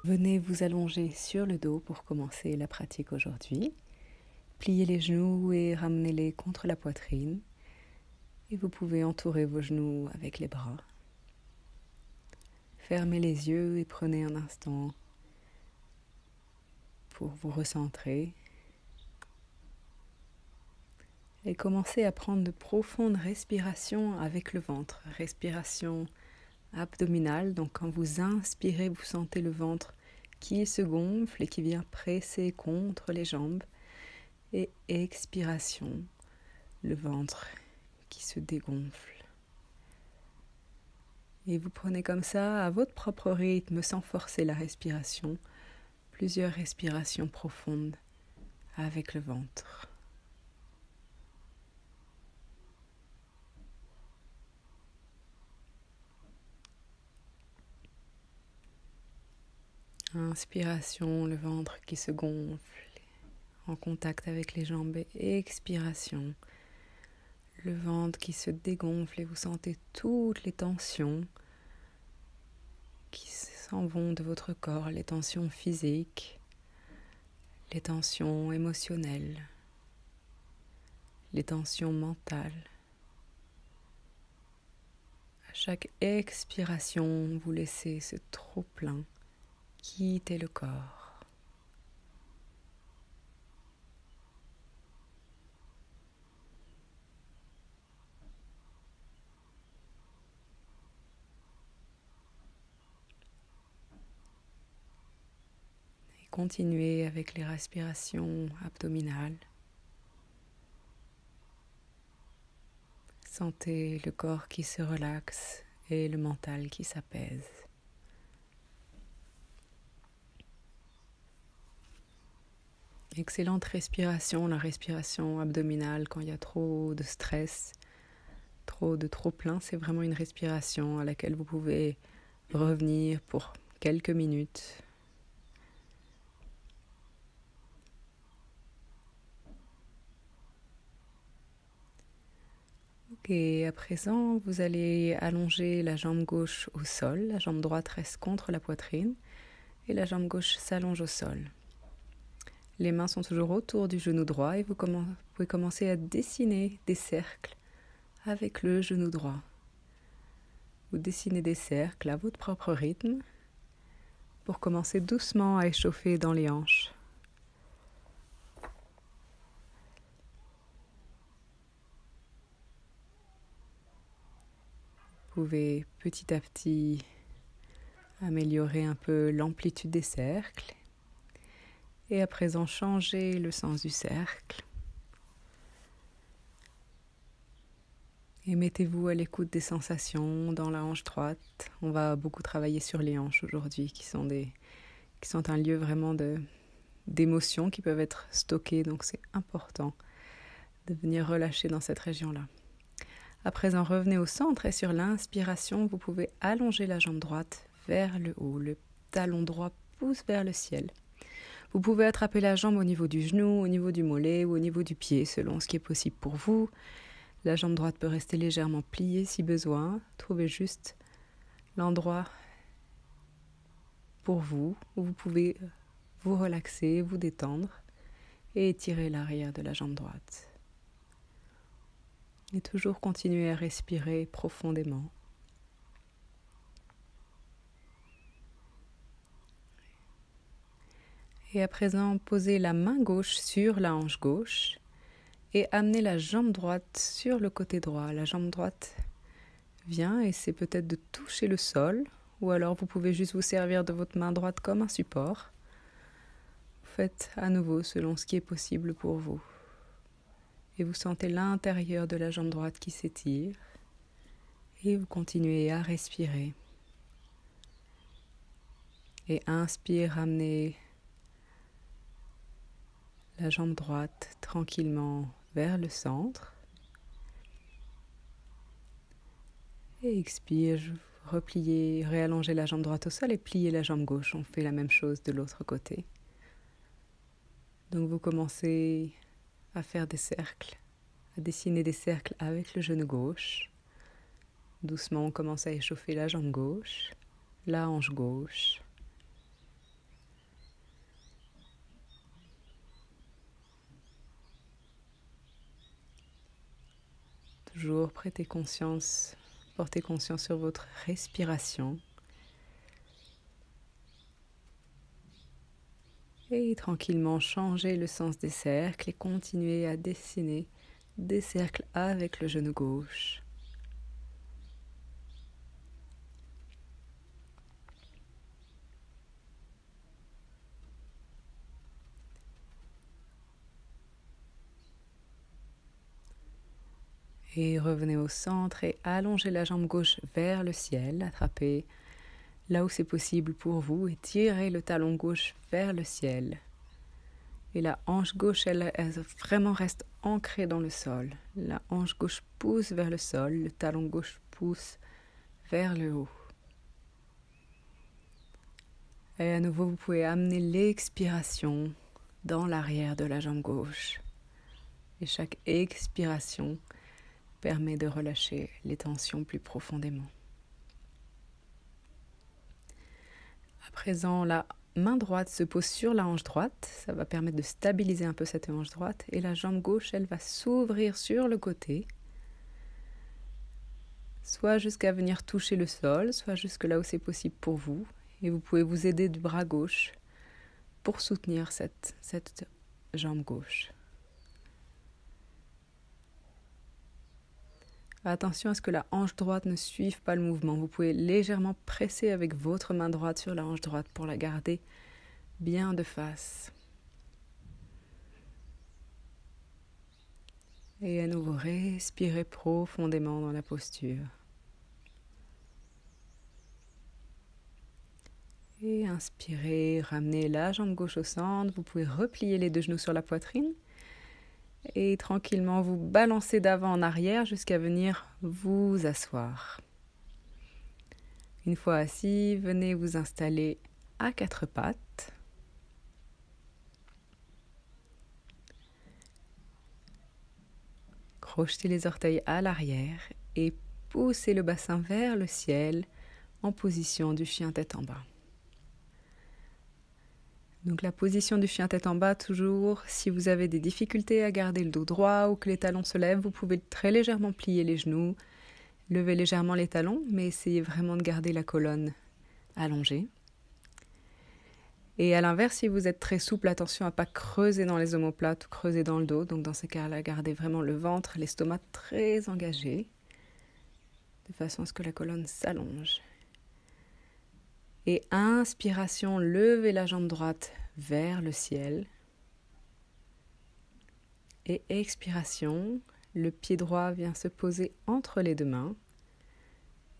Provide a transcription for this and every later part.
Venez vous allonger sur le dos pour commencer la pratique aujourd'hui. Pliez les genoux et ramenez-les contre la poitrine. Et vous pouvez entourer vos genoux avec les bras. Fermez les yeux et prenez un instant pour vous recentrer. Et commencez à prendre de profondes respirations avec le ventre. Respiration abdominale, donc quand vous inspirez, vous sentez le ventre qui se gonfle et qui vient presser contre les jambes. Et expiration, le ventre qui se dégonfle. Et vous prenez comme ça, à votre propre rythme, sans forcer la respiration, plusieurs respirations profondes avec le ventre. Inspiration, le ventre qui se gonfle en contact avec les jambes. Et expiration, le ventre qui se dégonfle et vous sentez toutes les tensions qui s'en vont de votre corps, les tensions physiques, les tensions émotionnelles, les tensions mentales. À chaque expiration, vous laissez ce trop-plein quitter le corps. Et continuez avec les respirations abdominales. Sentez le corps qui se relaxe et le mental qui s'apaise. Excellente respiration, la respiration abdominale quand il y a trop de stress, trop plein, c'est vraiment une respiration à laquelle vous pouvez revenir pour quelques minutes. Ok, à présent, vous allez allonger la jambe gauche au sol, la jambe droite reste contre la poitrine et la jambe gauche s'allonge au sol. Les mains sont toujours autour du genou droit et vous pouvez commencer à dessiner des cercles avec le genou droit. Vous dessinez des cercles à votre propre rythme pour commencer doucement à échauffer dans les hanches. Vous pouvez petit à petit améliorer un peu l'amplitude des cercles. Et à présent, changer le sens du cercle. Et mettez-vous à l'écoute des sensations dans la hanche droite. On va beaucoup travailler sur les hanches aujourd'hui, qui sont un lieu vraiment d'émotions qui peuvent être stockées. Donc c'est important de venir relâcher dans cette région-là. À présent, revenez au centre et sur l'inspiration, vous pouvez allonger la jambe droite vers le haut. Le talon droit pousse vers le ciel. Vous pouvez attraper la jambe au niveau du genou, au niveau du mollet ou au niveau du pied, selon ce qui est possible pour vous. La jambe droite peut rester légèrement pliée si besoin. Trouvez juste l'endroit pour vous, où vous pouvez vous relaxer, vous détendre et étirer l'arrière de la jambe droite. Et toujours continuer à respirer profondément. Et à présent, posez la main gauche sur la hanche gauche et amenez la jambe droite sur le côté droit. La jambe droite vient et c'est peut-être de toucher le sol ou alors vous pouvez juste vous servir de votre main droite comme un support. Faites à nouveau selon ce qui est possible pour vous. Et vous sentez l'intérieur de la jambe droite qui s'étire et vous continuez à respirer. Et inspire, ramenez la jambe droite tranquillement vers le centre. Et expire, repliez, réallongez la jambe droite au sol et pliez la jambe gauche. On fait la même chose de l'autre côté. Donc vous commencez à faire des cercles, à dessiner des cercles avec le genou gauche. Doucement, on commence à échauffer la jambe gauche, la hanche gauche. toujours, portez conscience sur votre respiration. Et tranquillement changez le sens des cercles et continuez à dessiner des cercles avec le genou gauche. Et revenez au centre et allongez la jambe gauche vers le ciel. Attrapez là où c'est possible pour vous et tirez le talon gauche vers le ciel. Et la hanche gauche, elle vraiment reste ancrée dans le sol. La hanche gauche pousse vers le sol, le talon gauche pousse vers le haut. Et à nouveau, vous pouvez amener l'expiration dans l'arrière de la jambe gauche. Et chaque expiration permet de relâcher les tensions plus profondément. À présent, la main droite se pose sur la hanche droite. Ça va permettre de stabiliser un peu cette hanche droite. Et la jambe gauche, elle va s'ouvrir sur le côté. Soit jusqu'à venir toucher le sol, soit jusque là où c'est possible pour vous. Et vous pouvez vous aider du bras gauche pour soutenir cette jambe gauche. Attention à ce que la hanche droite ne suive pas le mouvement. Vous pouvez légèrement presser avec votre main droite sur la hanche droite pour la garder bien de face. Et à nouveau, respirez profondément dans la posture. Et inspirez, ramenez la jambe gauche au centre. Vous pouvez replier les deux genoux sur la poitrine. Et tranquillement, vous balancez d'avant en arrière jusqu'à venir vous asseoir. Une fois assis, venez vous installer à quatre pattes. Crochetez les orteils à l'arrière et poussez le bassin vers le ciel en position du chien tête en bas. Donc la position du chien tête en bas, toujours, si vous avez des difficultés à garder le dos droit ou que les talons se lèvent, vous pouvez très légèrement plier les genoux, lever légèrement les talons, mais essayez vraiment de garder la colonne allongée. Et à l'inverse, si vous êtes très souple, attention à ne pas creuser dans les omoplates ou creuser dans le dos. Donc dans ces cas-là, gardez vraiment le ventre, l'estomac très engagé, de façon à ce que la colonne s'allonge. Et inspiration, levez la jambe droite vers le ciel. Et expiration, le pied droit vient se poser entre les deux mains.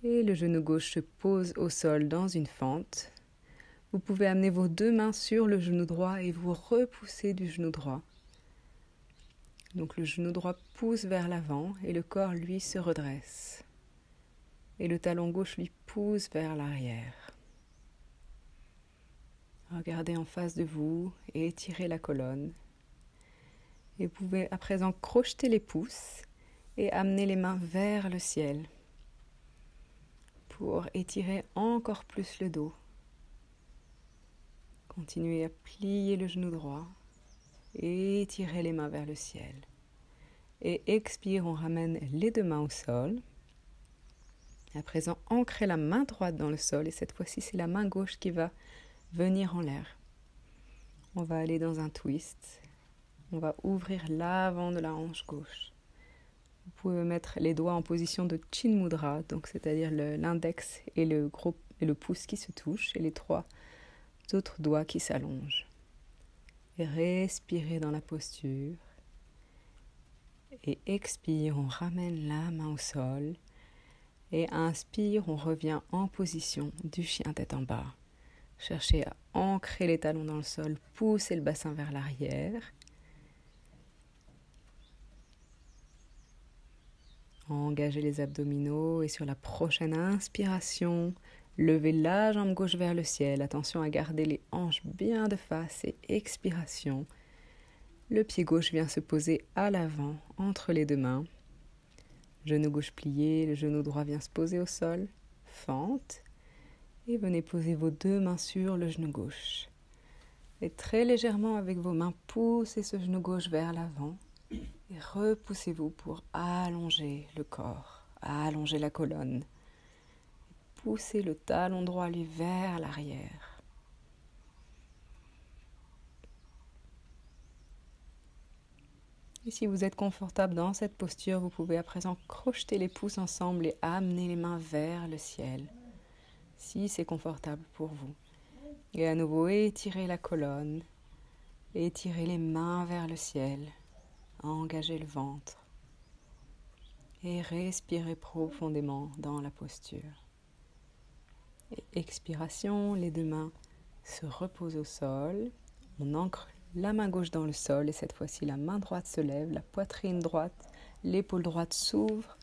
Et le genou gauche se pose au sol dans une fente. Vous pouvez amener vos deux mains sur le genou droit et vous repousser du genou droit. Donc le genou droit pousse vers l'avant et le corps, lui, se redresse. Et le talon gauche, lui, pousse vers l'arrière. Regardez en face de vous et étirez la colonne. Et vous pouvez à présent crocheter les pouces et amener les mains vers le ciel pour étirer encore plus le dos. Continuez à plier le genou droit et étirez les mains vers le ciel. Et expire, on ramène les deux mains au sol. À présent, ancrez la main droite dans le sol et cette fois-ci, c'est la main gauche qui va venir en l'air. On va aller dans un twist. On va ouvrir l'avant de la hanche gauche. Vous pouvez mettre les doigts en position de Chin Mudra, donc c'est-à-dire l'index et le pouce qui se touchent et les trois autres doigts qui s'allongent. Et respirez dans la posture. Et expire, on ramène la main au sol. Et inspire, on revient en position du chien tête en bas. Cherchez à ancrer les talons dans le sol, poussez le bassin vers l'arrière. Engagez les abdominaux et sur la prochaine inspiration, levez la jambe gauche vers le ciel. Attention à garder les hanches bien de face et expiration. Le pied gauche vient se poser à l'avant entre les deux mains. Genou gauche plié, le genou droit vient se poser au sol. Fente. Et venez poser vos deux mains sur le genou gauche. Et très légèrement avec vos mains, poussez ce genou gauche vers l'avant. Et repoussez-vous pour allonger le corps, allonger la colonne. Poussez le talon droit lui vers l'arrière. Et si vous êtes confortable dans cette posture, vous pouvez à présent crocheter les pouces ensemble et amener les mains vers le ciel, si c'est confortable pour vous. Et à nouveau, étirez la colonne, étirez les mains vers le ciel, engagez le ventre et respirez profondément dans la posture. Et expiration, les deux mains se reposent au sol, on ancre la main gauche dans le sol et cette fois-ci la main droite se lève, la poitrine droite, l'épaule droite s'ouvre,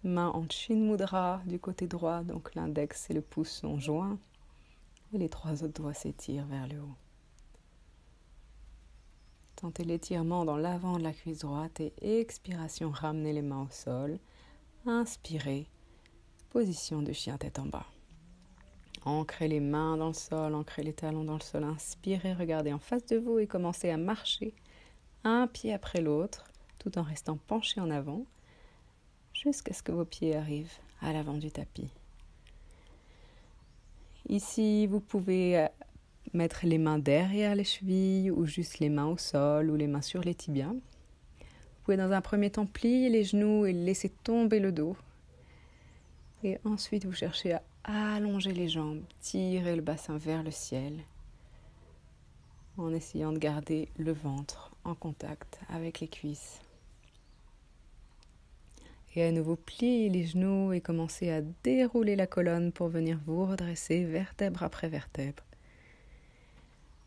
main en Chin Mudra du côté droit, donc l'index et le pouce sont joints et les trois autres doigts s'étirent vers le haut. Tentez l'étirement dans l'avant de la cuisse droite et expiration, ramenez les mains au sol, inspirez, position de chien tête en bas. Ancrez les mains dans le sol, ancrez les talons dans le sol, inspirez, regardez en face de vous et commencez à marcher un pied après l'autre, tout en restant penché en avant, jusqu'à ce que vos pieds arrivent à l'avant du tapis. Ici, vous pouvez mettre les mains derrière les chevilles ou juste les mains au sol ou les mains sur les tibias. Vous pouvez dans un premier temps plier les genoux et laisser tomber le dos. Et ensuite, vous cherchez à allonger les jambes, tirer le bassin vers le ciel en essayant de garder le ventre en contact avec les cuisses. Et à nouveau, pliez les genoux et commencez à dérouler la colonne pour venir vous redresser vertèbre après vertèbre.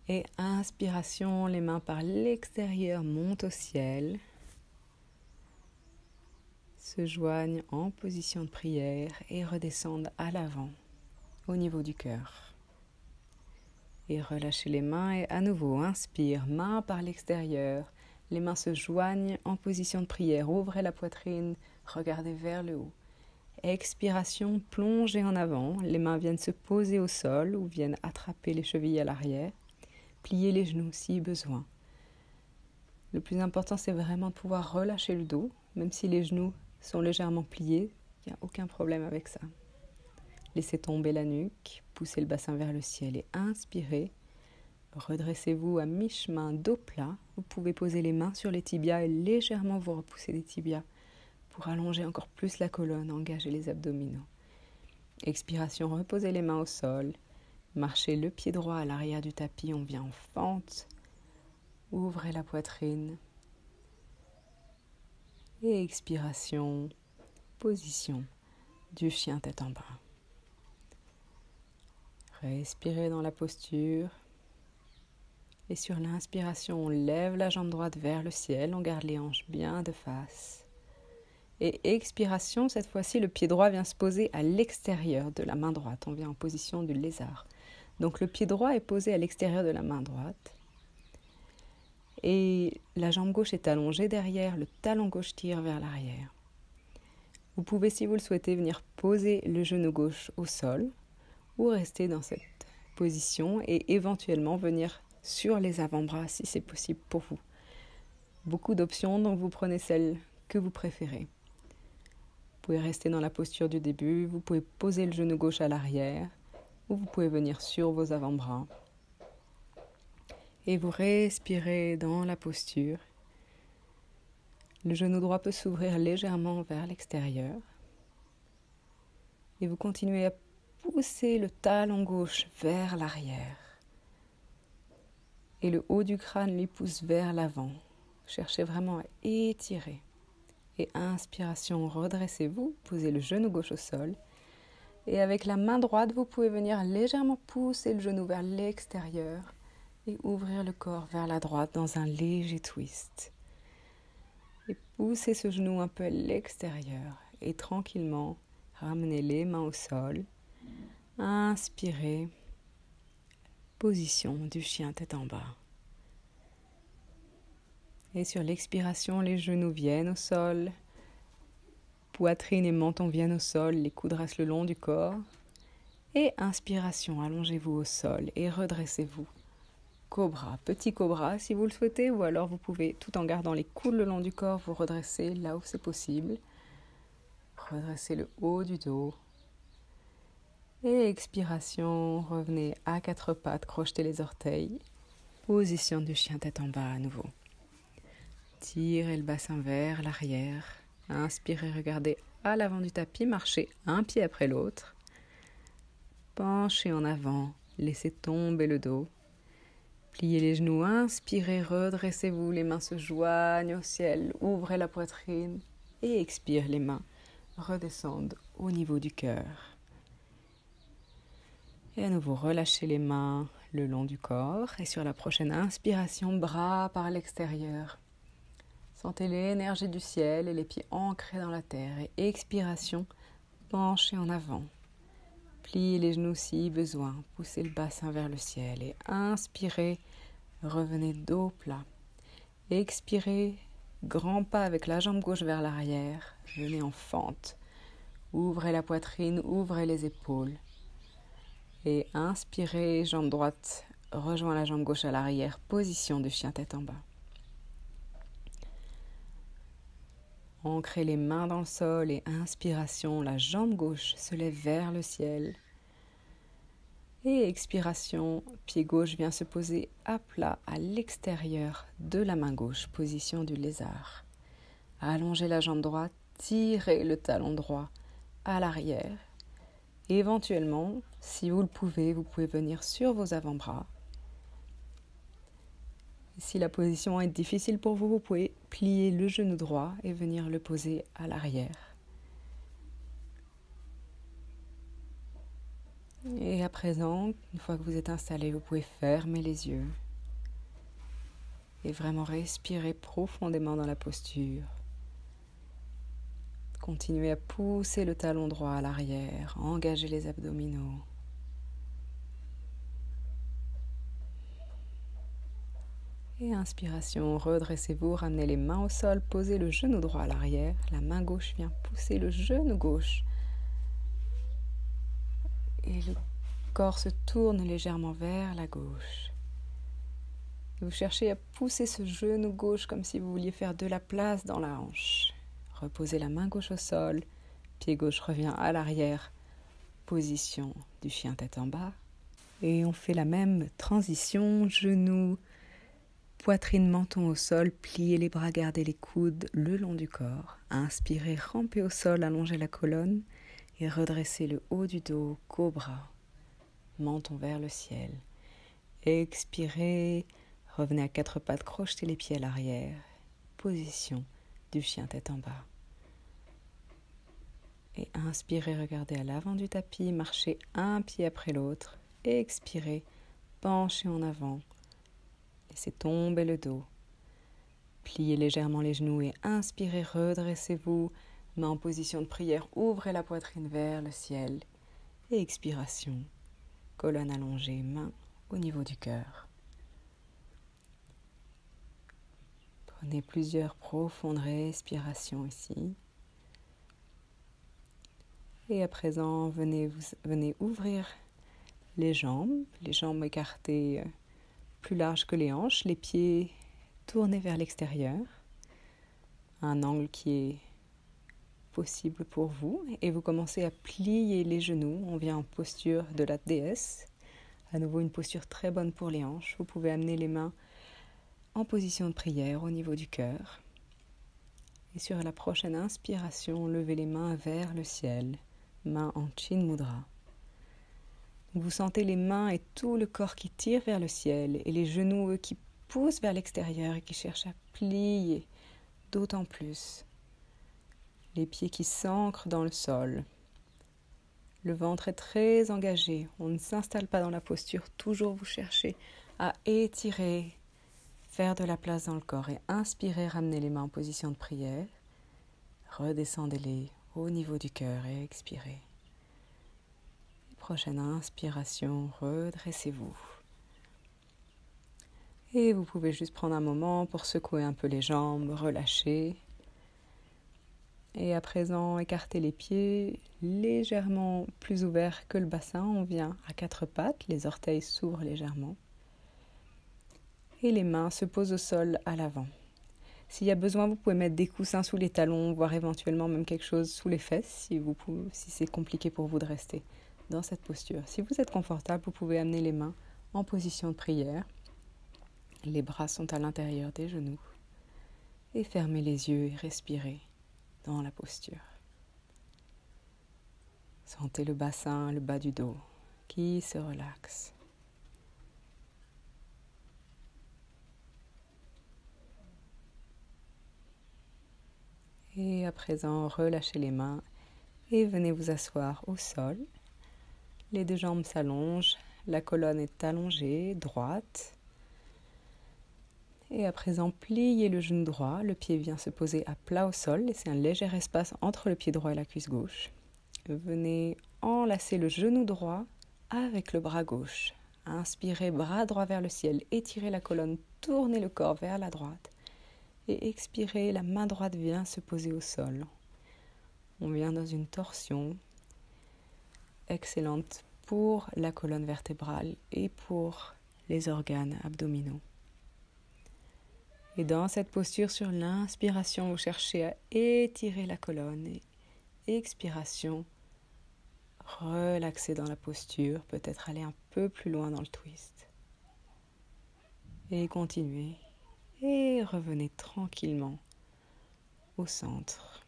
Et inspiration, les mains par l'extérieur montent au ciel, se joignent en position de prière et redescendent à l'avant, au niveau du cœur. Et relâchez les mains et à nouveau, inspire, main par l'extérieur, les mains se joignent en position de prière, ouvrez la poitrine, regardez vers le haut. Expiration, plongez en avant, les mains viennent se poser au sol ou viennent attraper les chevilles à l'arrière. Pliez les genoux si besoin. Le plus important, c'est vraiment de pouvoir relâcher le dos, même si les genoux sont légèrement pliés, il n'y a aucun problème avec ça. Laissez tomber la nuque, poussez le bassin vers le ciel et inspirez. Redressez-vous à mi-chemin, dos plat. Vous pouvez poser les mains sur les tibias et légèrement vous repousser des tibias pour allonger encore plus la colonne, engager les abdominaux. Expiration, reposez les mains au sol. Marchez le pied droit à l'arrière du tapis, on vient en fente. Ouvrez la poitrine. Et expiration, position du chien tête en bas. Respirez dans la posture. Et sur l'inspiration, on lève la jambe droite vers le ciel, on garde les hanches bien de face. Et expiration, cette fois-ci, le pied droit vient se poser à l'extérieur de la main droite. On vient en position du lézard. Donc le pied droit est posé à l'extérieur de la main droite. Et la jambe gauche est allongée derrière, le talon gauche tire vers l'arrière. Vous pouvez, si vous le souhaitez, venir poser le genou gauche au sol ou rester dans cette position et éventuellement venir sur les avant-bras si c'est possible pour vous. Beaucoup d'options, donc vous prenez celle que vous préférez. Vous pouvez rester dans la posture du début, vous pouvez poser le genou gauche à l'arrière ou vous pouvez venir sur vos avant-bras. Et vous respirez dans la posture. Le genou droit peut s'ouvrir légèrement vers l'extérieur. Et vous continuez à pousser le talon gauche vers l'arrière. Et le haut du crâne lui pousse vers l'avant. Cherchez vraiment à étirer. Et inspiration, redressez-vous, posez le genou gauche au sol. Et avec la main droite, vous pouvez venir légèrement pousser le genou vers l'extérieur et ouvrir le corps vers la droite dans un léger twist. Et poussez ce genou un peu à l'extérieur et tranquillement, ramenez les mains au sol. Inspirez, position du chien tête en bas. Et sur l'expiration, les genoux viennent au sol, poitrine et menton viennent au sol, les coudes restent le long du corps. Et inspiration, allongez-vous au sol et redressez-vous. cobra. Petit cobra si vous le souhaitez, ou alors vous pouvez, tout en gardant les coudes le long du corps, vous redresser là où c'est possible. Redressez le haut du dos. Et expiration, revenez à quatre pattes, crochetez les orteils. Position du chien tête en bas à nouveau. Tirez le bassin vers l'arrière. Inspirez, regardez à l'avant du tapis, marchez un pied après l'autre. Penchez en avant, laissez tomber le dos. Pliez les genoux, inspirez, redressez-vous, les mains se joignent au ciel, ouvrez la poitrine et expirez, les mains redescendent au niveau du cœur. Et à nouveau, relâchez les mains le long du corps et sur la prochaine inspiration, bras par l'extérieur. Sentez l'énergie du ciel et les pieds ancrés dans la terre. Et expiration, penchez en avant. Pliez les genoux si besoin, poussez le bassin vers le ciel et inspirez, revenez dos plat. Expirez, grand pas avec la jambe gauche vers l'arrière, venez en fente. Ouvrez la poitrine, ouvrez les épaules. Et inspirez, jambe droite rejoint la jambe gauche à l'arrière, position de chien tête en bas. Ancrez les mains dans le sol et inspiration, la jambe gauche se lève vers le ciel. Et expiration, pied gauche vient se poser à plat à l'extérieur de la main gauche, position du lézard. Allongez la jambe droite, tirez le talon droit à l'arrière. Éventuellement, si vous le pouvez, vous pouvez venir sur vos avant-bras. Si la position est difficile pour vous, vous pouvez plier le genou droit et venir le poser à l'arrière. Et à présent, une fois que vous êtes installé, vous pouvez fermer les yeux et vraiment respirer profondément dans la posture. Continuez à pousser le talon droit à l'arrière, engagez les abdominaux. Et inspiration, redressez-vous, ramenez les mains au sol, posez le genou droit à l'arrière. La main gauche vient pousser le genou gauche. Et le corps se tourne légèrement vers la gauche. Et vous cherchez à pousser ce genou gauche comme si vous vouliez faire de la place dans la hanche. Reposez la main gauche au sol, pied gauche revient à l'arrière, position du chien tête en bas. Et on fait la même transition, genou, poitrine, menton au sol, pliez les bras, gardez les coudes le long du corps. Inspirez, rampez au sol, allongez la colonne et redressez le haut du dos, cobra, menton vers le ciel. Expirez, revenez à quatre pattes, crochetez les pieds à l'arrière, position du chien tête en bas. Et inspirez, regardez à l'avant du tapis, marchez un pied après l'autre. Expirez, penchez en avant. Laissez tomber le dos. Pliez légèrement les genoux et inspirez, redressez-vous. Main en position de prière, ouvrez la poitrine vers le ciel. Et expiration, colonne allongée, main au niveau du cœur. Prenez plusieurs profondes respirations ici. Et à présent, venez ouvrir les jambes écartées plus larges que les hanches, les pieds tournés vers l'extérieur, un angle qui est possible pour vous, et vous commencez à plier les genoux. On vient en posture de la déesse, à nouveau une posture très bonne pour les hanches. Vous pouvez amener les mains en position de prière au niveau du cœur, et sur la prochaine inspiration, levez les mains vers le ciel, mains en Chin Mudra. Vous sentez les mains et tout le corps qui tire vers le ciel et les genoux, eux, qui poussent vers l'extérieur et qui cherchent à plier d'autant plus. Les pieds qui s'ancrent dans le sol. Le ventre est très engagé. On ne s'installe pas dans la posture. Toujours vous cherchez à étirer, faire de la place dans le corps. Et inspirez, ramenez les mains en position de prière. Redescendez-les au niveau du cœur et expirez. Prochaine inspiration, redressez-vous. Et vous pouvez juste prendre un moment pour secouer un peu les jambes, relâcher. Et à présent, écartez les pieds légèrement plus ouverts que le bassin. On vient à quatre pattes, les orteils s'ouvrent légèrement. et les mains se posent au sol à l'avant. S'il y a besoin, vous pouvez mettre des coussins sous les talons, voire éventuellement même quelque chose sous les fesses si c'est compliqué pour vous de rester dans cette posture. Si vous êtes confortable, vous pouvez amener les mains en position de prière. Les bras sont à l'intérieur des genoux. Et fermez les yeux et respirez dans la posture. Sentez le bassin, le bas du dos qui se relaxe. Et à présent, relâchez les mains et venez vous asseoir au sol. Les deux jambes s'allongent, la colonne est allongée, droite. Et à présent, pliez le genou droit, le pied vient se poser à plat au sol, laissez un léger espace entre le pied droit et la cuisse gauche. Venez enlacer le genou droit avec le bras gauche. Inspirez, bras droit vers le ciel, étirez la colonne, tournez le corps vers la droite. Et expirez, la main droite vient se poser au sol. On vient dans une torsion excellente pour la colonne vertébrale et pour les organes abdominaux. Et dans cette posture, sur l'inspiration, vous cherchez à étirer la colonne et expiration, relaxez dans la posture, peut-être aller un peu plus loin dans le twist. Et continuez et revenez tranquillement au centre.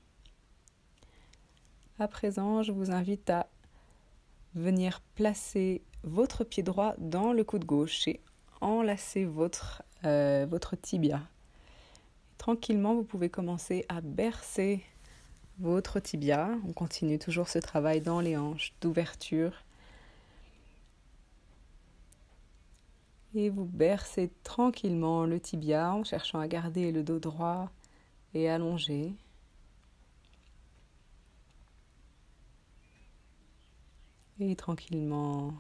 À présent, je vous invite à venir placer votre pied droit dans le coude gauche et enlacer votre tibia. Tranquillement, vous pouvez commencer à bercer votre tibia. On continue toujours ce travail dans les hanches d'ouverture. Et vous bercez tranquillement le tibia en cherchant à garder le dos droit et allongé. Et tranquillement,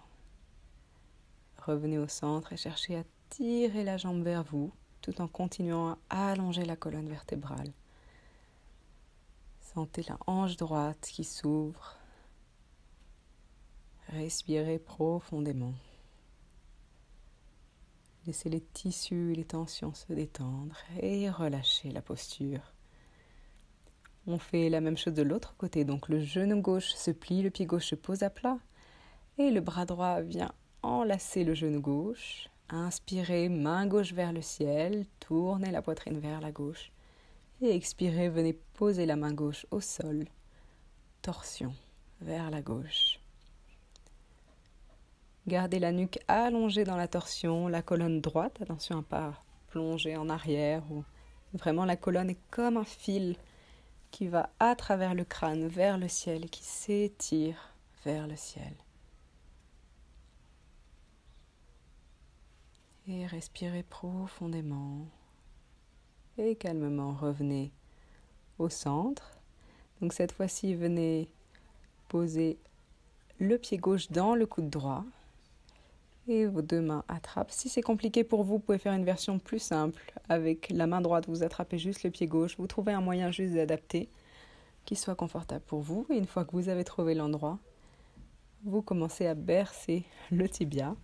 revenez au centre et cherchez à tirer la jambe vers vous, tout en continuant à allonger la colonne vertébrale. Sentez la hanche droite qui s'ouvre. Respirez profondément. Laissez les tissus et les tensions se détendre et relâchez la posture. On fait la même chose de l'autre côté, donc le genou gauche se plie, le pied gauche se pose à plat et le bras droit vient enlacer le genou gauche. Inspirez, main gauche vers le ciel, tournez la poitrine vers la gauche et expirez, venez poser la main gauche au sol, torsion vers la gauche. Gardez la nuque allongée dans la torsion, la colonne droite, attention à ne pas plonger en arrière. Vraiment la colonne est comme un fil qui va à travers le crâne vers le ciel et qui s'étire vers le ciel. Et respirez profondément et calmement revenez au centre. Donc cette fois-ci, venez poser le pied gauche dans le coude droit et vos deux mains attrapent. Si c'est compliqué pour vous, vous pouvez faire une version plus simple. Avec la main droite, vous attrapez juste le pied gauche. Vous trouvez un moyen juste d'adapter qui soit confortable pour vous. Et une fois que vous avez trouvé l'endroit, vous commencez à bercer le tibia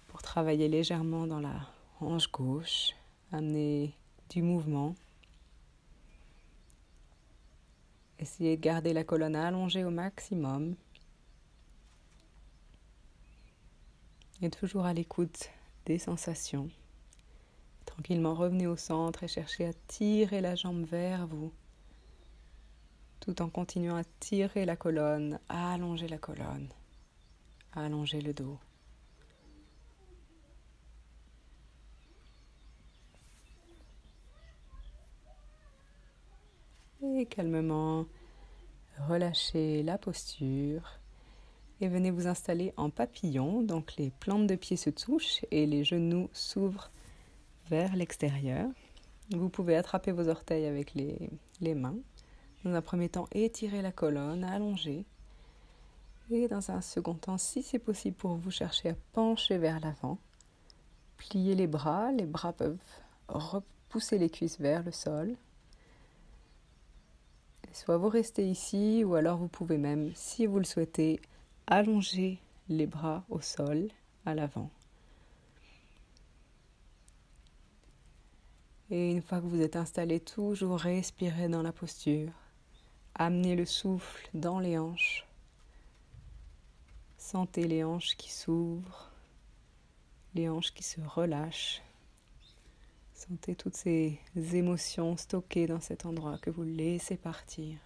pour travailler légèrement dans la hanche gauche, amener du mouvement. Essayez de garder la colonne allongée au maximum. Et toujours à l'écoute des sensations. Tranquillement, revenez au centre et cherchez à tirer la jambe vers vous, tout en continuant à tirer la colonne, à allonger la colonne, à allonger le dos. Et calmement, relâchez la posture. Et venez vous installer en papillon, donc les plantes de pied se touchent et les genoux s'ouvrent vers l'extérieur. Vous pouvez attraper vos orteils avec les mains. Dans un premier temps, étirez la colonne, allongez. Et dans un second temps, si c'est possible pour vous, cherchez à pencher vers l'avant. Pliez les bras peuvent repousser les cuisses vers le sol. Soit vous restez ici, ou alors vous pouvez même, si vous le souhaitez, allonger les bras au sol, à l'avant. Et une fois que vous êtes installé, toujours respirez dans la posture. Amenez le souffle dans les hanches. Sentez les hanches qui s'ouvrent, les hanches qui se relâchent. Sentez toutes ces émotions stockées dans cet endroit que vous laissez partir.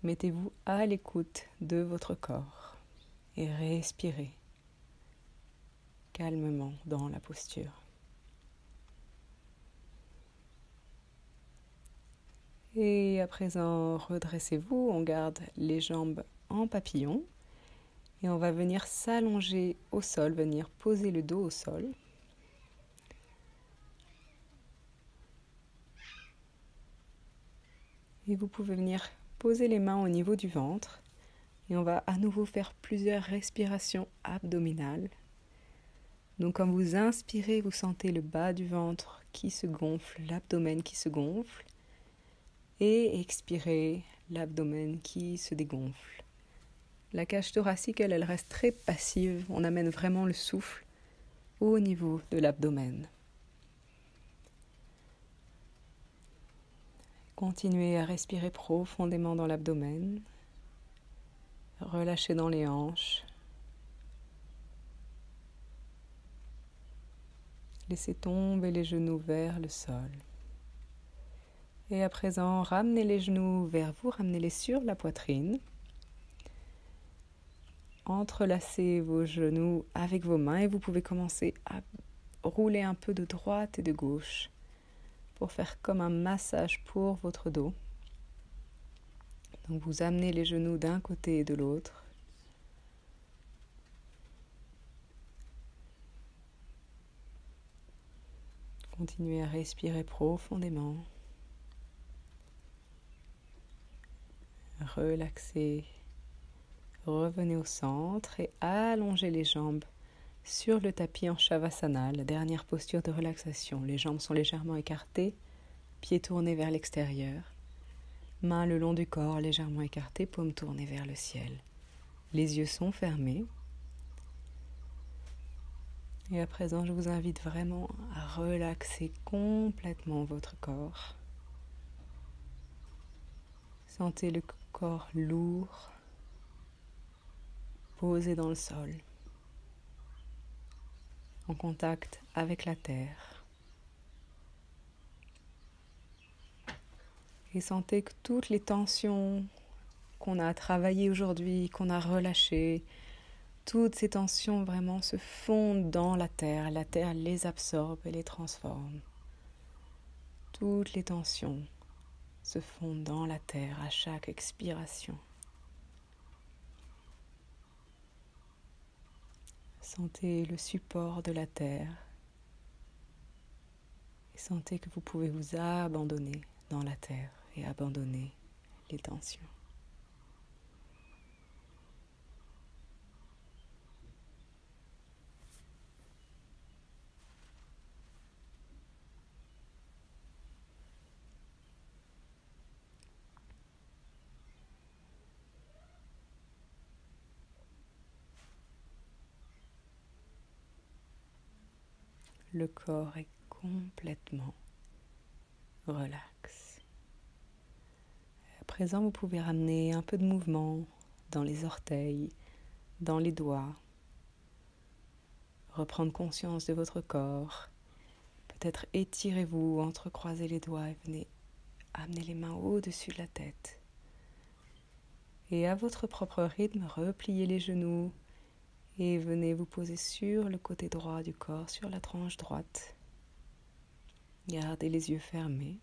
Mettez-vous à l'écoute de votre corps et respirez calmement dans la posture. Et à présent, redressez-vous, on garde les jambes en papillon et on va venir s'allonger au sol, venir poser le dos au sol. Et vous pouvez venir poser les mains au niveau du ventre et on va à nouveau faire plusieurs respirations abdominales. Donc quand vous inspirez, vous sentez le bas du ventre qui se gonfle, l'abdomen qui se gonfle. Et expirez, l'abdomen qui se dégonfle. La cage thoracique, elle reste très passive. On amène vraiment le souffle au niveau de l'abdomen. Continuez à respirer profondément dans l'abdomen. Relâchez dans les hanches. Laissez tomber les genoux vers le sol. Et à présent, ramenez les genoux vers vous, ramenez-les sur la poitrine. Entrelacez vos genoux avec vos mains et vous pouvez commencer à rouler un peu de droite et de gauche pour faire comme un massage pour votre dos. Donc vous amenez les genoux d'un côté et de l'autre. Continuez à respirer profondément. Relaxez. Revenez au centre et allongez les jambes sur le tapis en Shavasana, la dernière posture de relaxation. Les jambes sont légèrement écartées, pieds tournés vers l'extérieur, mains le long du corps légèrement écartées, paumes tournées vers le ciel. Les yeux sont fermés. Et à présent, je vous invite vraiment à relaxer complètement votre corps. Sentez le corps lourd, posé dans le sol, en contact avec la terre. Et sentez que toutes les tensions qu'on a travaillées aujourd'hui, qu'on a relâchées, toutes ces tensions vraiment se fondent dans la terre les absorbe et les transforme. Toutes les tensions se fondent dans la terre à chaque expiration. Sentez le support de la terre et sentez que vous pouvez vous abandonner dans la terre et abandonner les tensions. Le corps est complètement relax. À présent, vous pouvez ramener un peu de mouvement dans les orteils, dans les doigts. Reprendre conscience de votre corps. Peut-être étirez-vous, entrecroisez les doigts et venez amener les mains au-dessus de la tête. Et à votre propre rythme, repliez les genoux et venez vous poser sur le côté droit du corps, sur la tranche droite. Gardez les yeux fermés.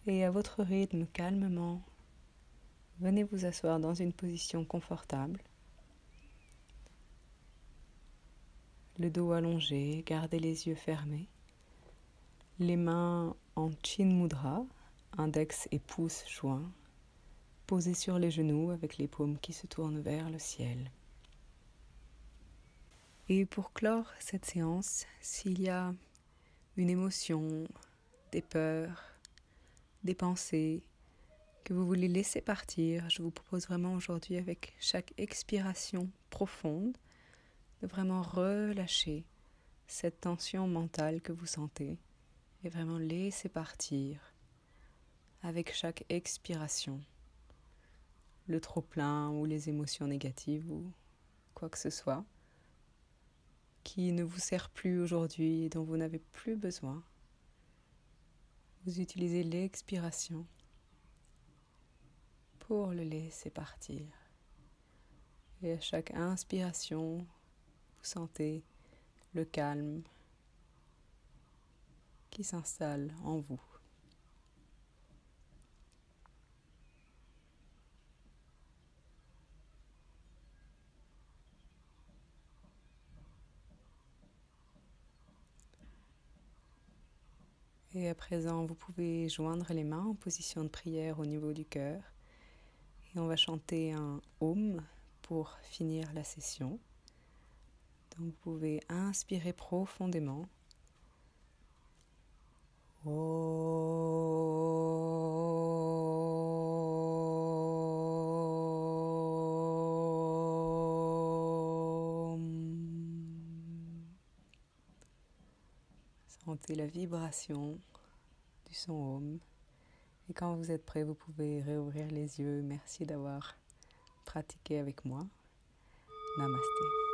Et à votre rythme, calmement, venez vous asseoir dans une position confortable. Le dos allongé, gardez les yeux fermés. Les mains en Chin Mudra, index et pouce joints, posés sur les genoux avec les paumes qui se tournent vers le ciel. Et pour clore cette séance, s'il y a une émotion, des peurs, des pensées que vous voulez laisser partir, je vous propose vraiment aujourd'hui, avec chaque expiration profonde, de vraiment relâcher cette tension mentale que vous sentez et vraiment laisser partir avec chaque expiration le trop-plein ou les émotions négatives ou quoi que ce soit qui ne vous sert plus aujourd'hui et dont vous n'avez plus besoin. Vous utilisez l'expiration pour le laisser partir. Et à chaque inspiration, vous sentez le calme qui s'installe en vous. Et à présent, vous pouvez joindre les mains en position de prière au niveau du cœur. Et on va chanter un Om pour finir la session. Donc vous pouvez inspirer profondément. Sentez la vibration du son Om. Et quand vous êtes prêt, vous pouvez réouvrir les yeux. Merci d'avoir pratiqué avec moi. Namasté.